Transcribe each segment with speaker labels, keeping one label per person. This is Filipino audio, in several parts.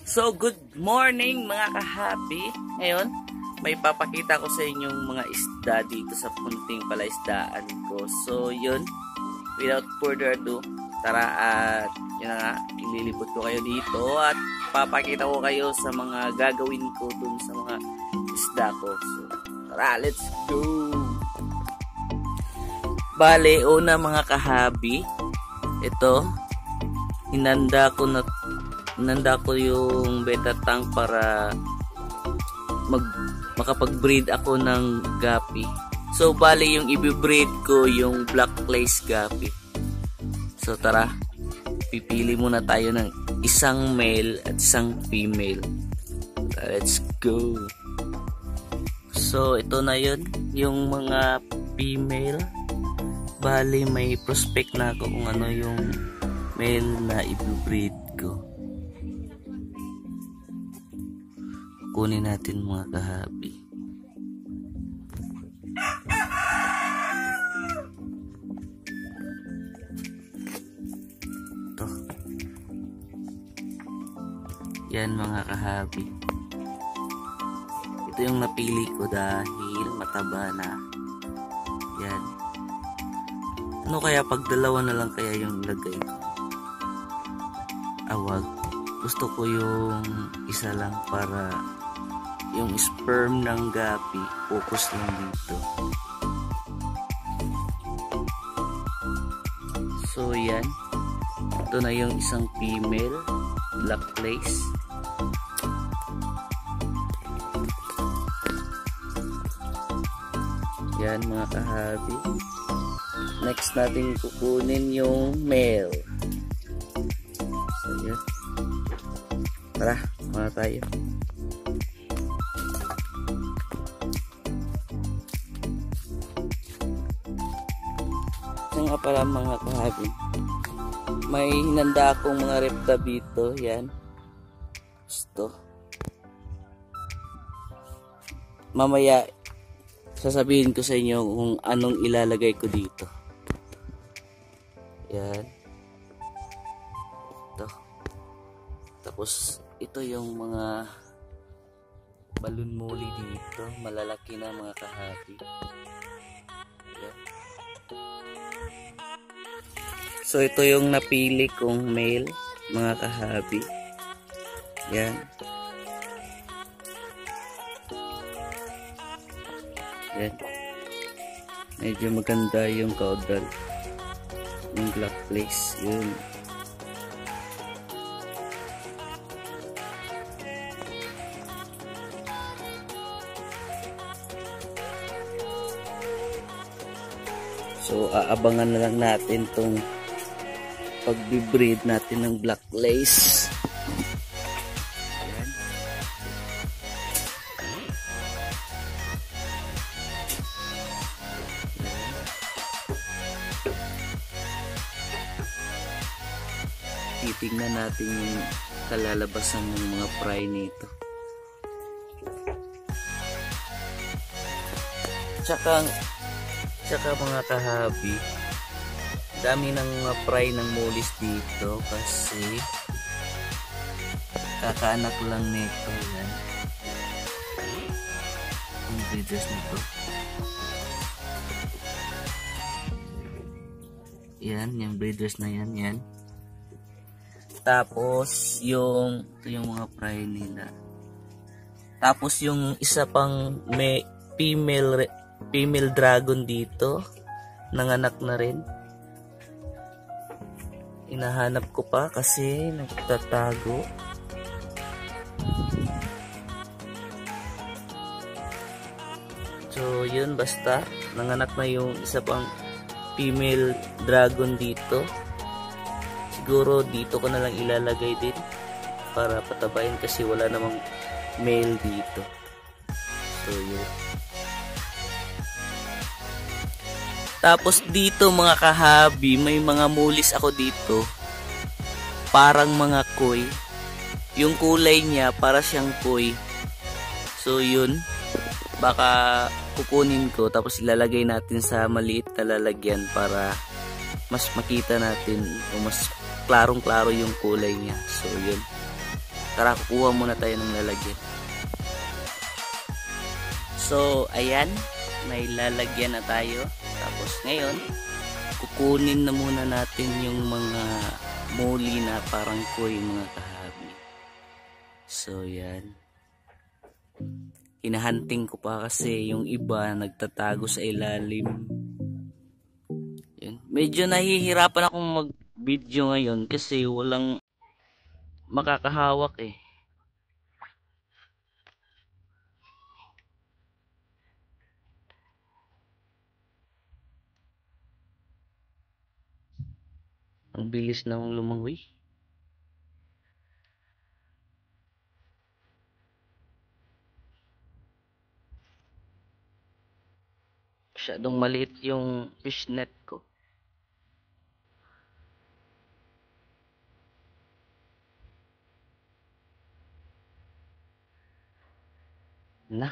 Speaker 1: So, good morning mga ka-happy. Ngayon, may papakita ko sa inyong mga isda dito sa punting palaisdaan ko. So, yun. Without further ado, tara at yun na nga, ililibot ko kayo dito at papakita ko kayo sa mga gagawin ko dun sa mga isda ko. So, tara, let's go! Bale, una mga ka-happy, ito, hinanda ko yung beta tank para makapag-breed ako ng gapi. So bali yung i-breed ko yung black lace gapi. So tara, pipili muna tayo ng isang male at isang female. Let's go. So ito na yun, yung mga female. Bali may prospect na ako kung ano yung male na i-breed ko. Kunin natin mga ka-happy. Ito. Yan mga ka-happy. Ito yung napili ko dahil mataba na. Yan. Ano kaya pag dalawa na lang kaya yung lagay ko? Awag. Gusto ko yung isa lang para yung sperm ng gapi focus lang dito. So yan, ito na yung isang female black lace. Yan mga kahabi. Next natin kukunin yung male. So yan, tara, mga tayo. Nga pala mga kahabi, may hinanda akong mga repta dito. Yan, gusto mamaya sasabihin ko sa inyo kung anong ilalagay ko dito. Yan, ito. Tapos ito yung mga balloon muli dito, malalaki na mga kahabi. Yan. So ito yung napili kong male mga kahabi. Yan. Yan. Medyo maganda yung caudal. Yung black lace. Yun. So aabangan na lang natin tong pag-breed natin ng black lace. Ayan. Titingnan natin yung kalalabasan ng mga fry nito. Tsaka mga kahabi, dami ng mga fry ng mulis dito kasi kakaanak lang nito. Yan yung breeders nito. Yan yung breeders na yan. Yan, tapos yung ito yung mga fry nila. Tapos yung isa pang may female dragon dito, nanganak na rin. Hinahanap ko pa kasi nagtatago. So yun, basta nanganak na yung isa pang female dragon dito. Siguro dito ko na lang ilalagay din para patabayin kasi wala namang male dito. So yun. Tapos dito mga kahabi, may mga mulis ako dito. Parang mga koi. Yung kulay niya para siyang koi. So yun, baka kukunin ko tapos ilalagay natin sa maliit na lalagyan para mas makita natin o mas klarong-klaro yung kulay niya. So yun. Tara, kukuha muna tayo ng lalagyan. So, ayan, may lalagyan na tayo. Tapos ngayon, kukunin na muna natin yung mga muli na parang koi, mga kahabi. So, yan. Hinahunting ko pa kasi yung iba nagtatago sa ilalim. Yan. Medyo nahihirapan akong mag-video ngayon kasi walang makakahawak eh. Ang bilis na lumangoy. Masyadong maliit yung fishnet ko. Na.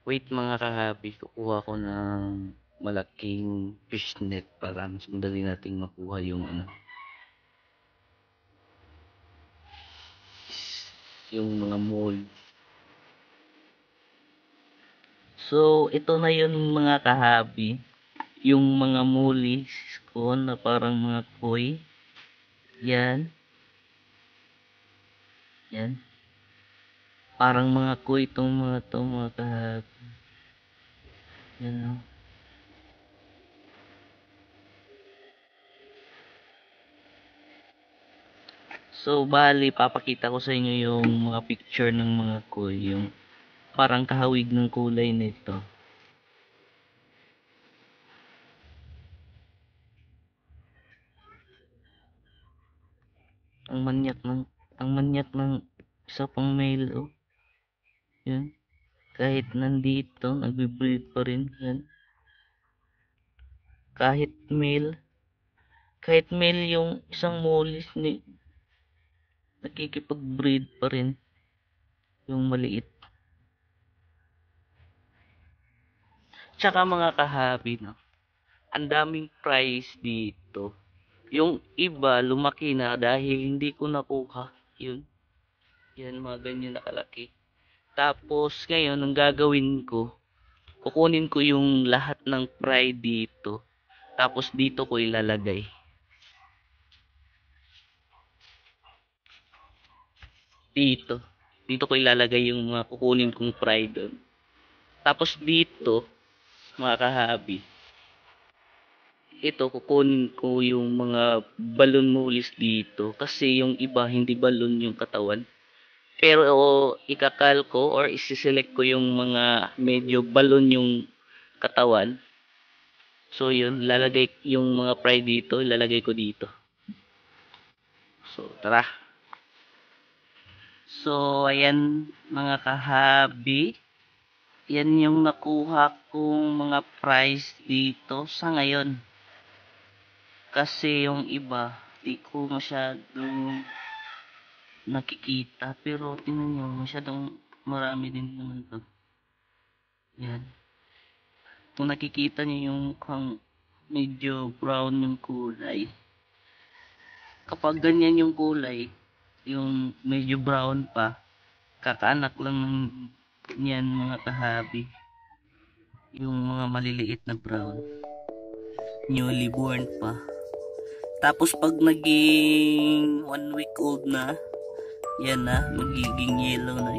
Speaker 1: Wait mga kahabi, kukuha ko ng malaking fishnet para mas madali nating makuha yung yung mga mold. So, ito na yun mga kahabi. Yung mga mulis ko na parang mga koi. Yan. Yan. Parang mga koi itong mga kahabi. Yan o. So, bali, papakita ko sa inyo yung mga picture ng mga koi. Yung parang kahawig ng kulay nito. Ang manyak ng isa pang male oh. Yan. Kahit nandito, nagbe-breed pa rin yan. Kahit male yung isang molis ni nakikipag-breed pa rin yung maliit. Tsaka mga kahabi, no, ang daming price dito. Yung iba lumaki na dahil hindi ko nakuha. Yun. Yan, mga ganyan na kalaki. Tapos ngayon ang gagawin ko, kukunin ko yung lahat ng fry dito. Tapos dito ko ilalagay. Dito ko ilalagay yung mga kukunin kong fry doon. Tapos dito, mga kahabi, ito kukunin ko yung mga balon mulis dito kasi yung iba hindi balon yung katawan, pero ikakal ko or isiselect ko yung mga medyo balon yung katawan. So yun, lalagay yung mga fry dito, ilalagay ko dito. So tara. So ayan mga kahabi, yan yung nakuha kong mga price dito sa ngayon. Kasi yung iba, di ko masyadong nakikita. Pero tingnan nyo, masyadong marami din naman to. Yan. Kung nakikita nyo yung medyo brown yung kulay. Kapag ganyan yung kulay, yung medyo brown pa, kakaanak lang yan mga kahabi. Yung mga maliliit na brown, newly born pa. Tapos pag naging 1 week old na, yan na, magiging yellow na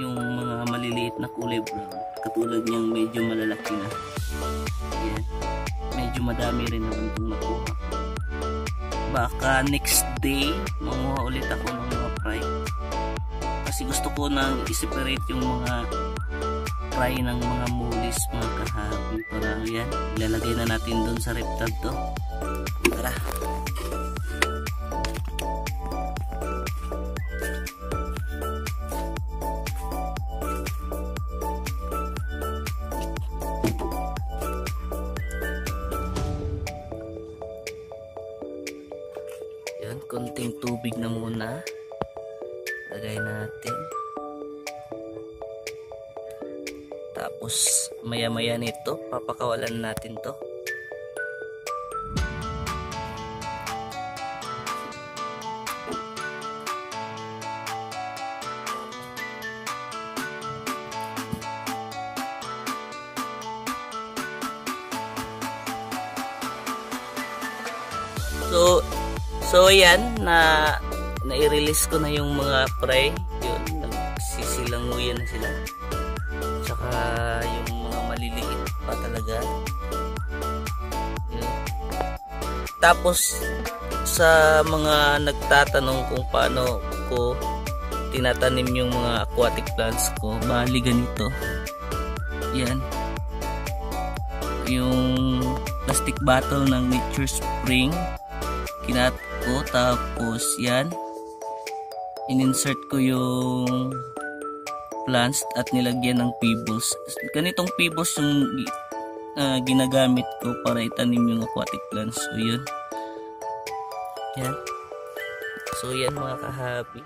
Speaker 1: yung mga maliliit na kulay brown. Katulad niyang medyo malalaki na. Yan. Medyo madami rin naman itong nakuha. Baka next day, manguha ulit ako ng mga fry. Kasi gusto ko nang i-separate yung mga fry ng mga mulis, mga kahabi. Para yan, ilalagay na natin doon sa reptab to. Tara. Yan, konting tubig na muna. Lagay natin. Tapos maya-maya nito, papakawalan natin to. So ayan, na-release ko na yung mga prey. Yun, nagsisilanguyan na sila. Tsaka yung mga maliliit pa talaga. Yun. Tapos sa mga nagtatanong kung paano ko tinatanim yung mga aquatic plants ko, bali ganito. Yan. Yung plastic bottle ng Nature Spring, kinat ko, tapos yan, in-insert ko yung plants at nilagyan ng pebbles. Ganitong pebbles yung ginagamit ko para itanim yung aquatic plants. So yun. Yan. So yan mga kahabi.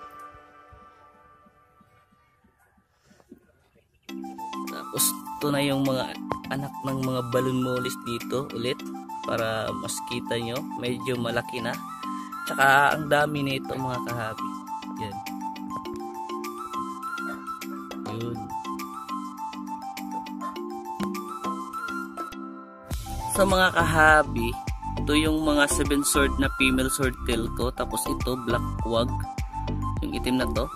Speaker 1: Tapos ito na yung mga anak ng mga balloon mollies dito ulit para mas kita nyo. Medyo malaki na. Tsaka ang dami nito mga kahabi. Yan. Yun. So mga kahabi, ito yung mga 7 sword na female swordtail ko. Tapos ito black quag, yung itim na to.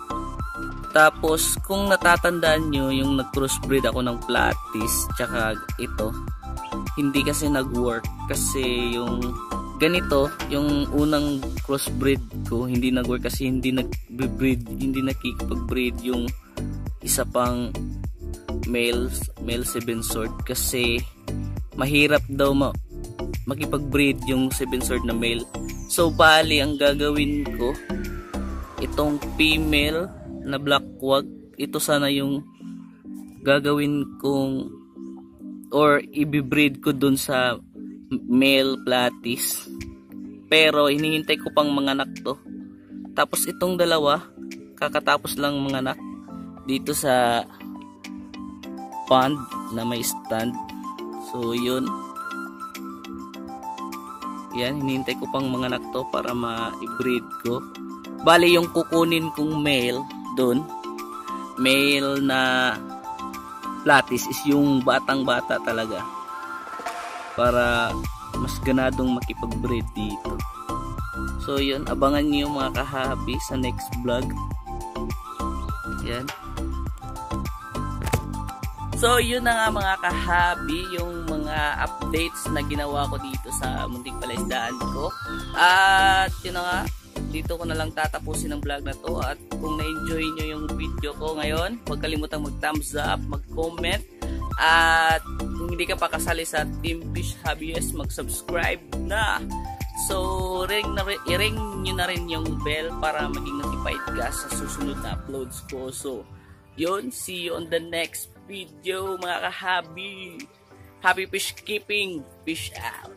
Speaker 1: Tapos kung natatandaan nyo, yung nag-crossbreed ako ng platis tsaka ito, hindi kasi nag-work kasi yung ganito, yung unang crossbreed ko hindi nag-work kasi hindi nag-breed, hindi nakikipag-breed yung isa pang male 7 sword kasi mahirap daw makipag-breed yung 7 sword na male. So bali ang gagawin ko, itong female na black quag, ito sana yung gagawin kong or i-breed ko dun sa male platis, pero hinihintay ko pang manganak to. Tapos itong dalawa kakatapos lang manganak dito sa pond na may stand. So yun, yan, hinihintay ko pang manganak to para ma-breed ko. Bali yung kukunin kong male doon, male na platis, is yung batang bata talaga para mas ganadong makipag-breed dito. So yun, abangan niyo mga kahabi sa next vlog. Yan. So yun na nga mga kahabi, yung mga updates na ginawa ko dito sa munting palaisdaan ko. At yun na nga, dito ko na lang tatapusin ang vlog na to. At kung na-enjoy nyo yung video ko ngayon, huwag kalimutang mag-thumbs up, mag-comment. At kung hindi ka pa kasali sa Team Fish Hobbyist, mag-subscribe na. So i-ring nyo na rin yung bell para maging notified ka sa susunod na uploads ko. So yun, see you on the next video mga kahabi. Happy fish keeping. Fish out.